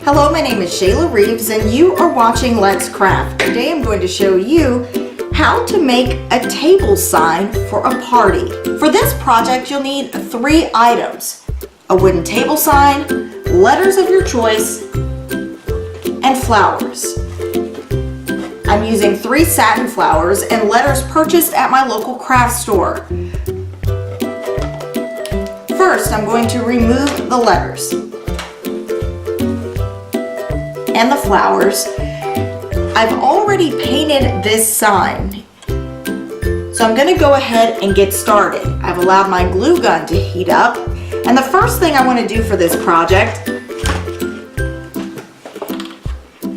Hello, my name is Shayla Reeves and you are watching Let's Craft. Today I'm going to show you how to make a table sign for a party. For this project you'll need 3 items: a wooden table sign, letters of your choice, and flowers. I'm using 3 satin flowers and letters purchased at my local craft store. First, I'm going to remove the letters and the flowers. I've already painted this sign, so I'm going to go ahead and get started. I've allowed my glue gun to heat up, and the first thing I want to do for this project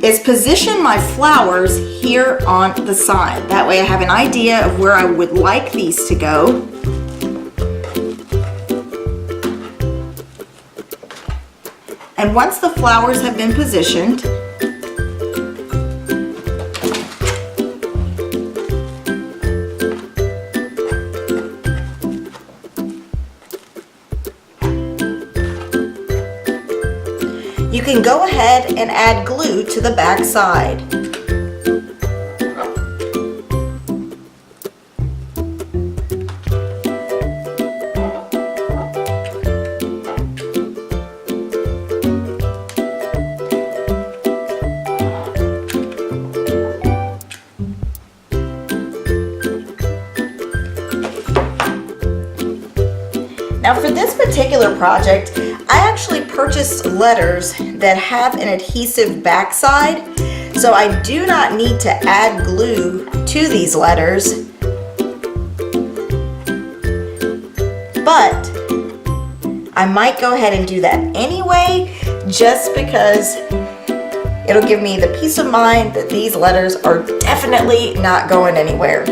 is position my flowers here on the sign. That way I have an idea of where I would like these to go. And once the flowers have been positioned, you can go ahead and add glue to the back side. Now for this particular project, I actually purchased letters that have an adhesive backside, so I do not need to add glue to these letters, but I might go ahead and do that anyway, just because it'll give me the peace of mind that these letters are definitely not going anywhere.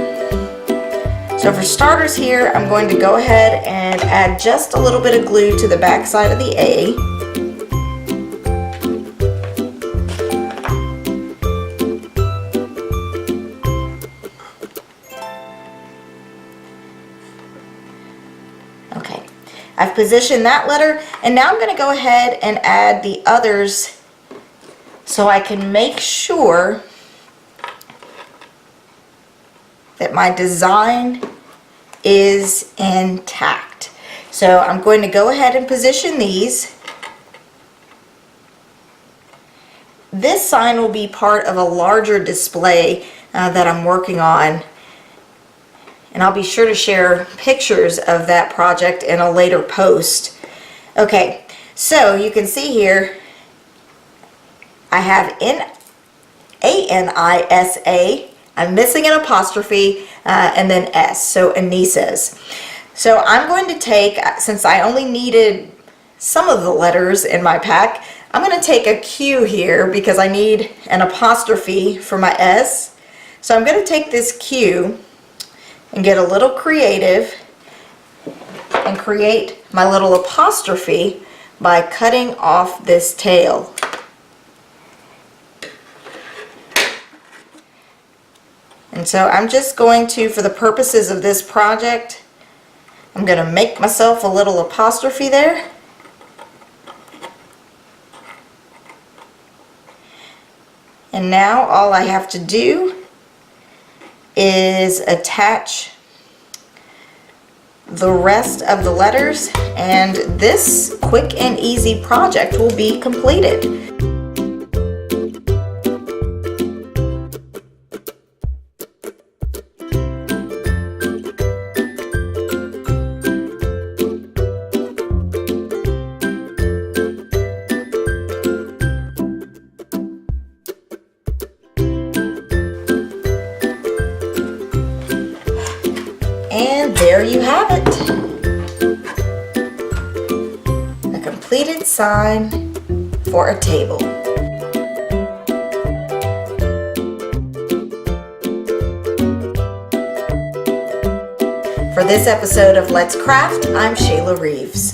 So for starters here, I'm going to go ahead and add just a little bit of glue to the back side of the A. Okay, I've positioned that letter, and now I'm going to go ahead and add the others so I can make sure that my design is intact. So I'm going to go ahead and position these. This sign will be part of a larger display that I'm working on, and I'll be sure to share pictures of that project in a later post. Okay, so you can see here I have A-N-I-S-A. I'm missing an apostrophe and then S, so Anissa's. So I'm going to take, since I only needed some of the letters in my pack, I'm going to take a Q here because I need an apostrophe for my S. So I'm going to take this Q and get a little creative and create my little apostrophe by cutting off this tail. And so I'm just going to, for the purposes of this project, I'm going to make myself a little apostrophe there. And now all I have to do is attach the rest of the letters, and this quick and easy project will be completed. And there you have it, a completed sign for a table. For this episode of Let's Craft, I'm Shayla Reeves.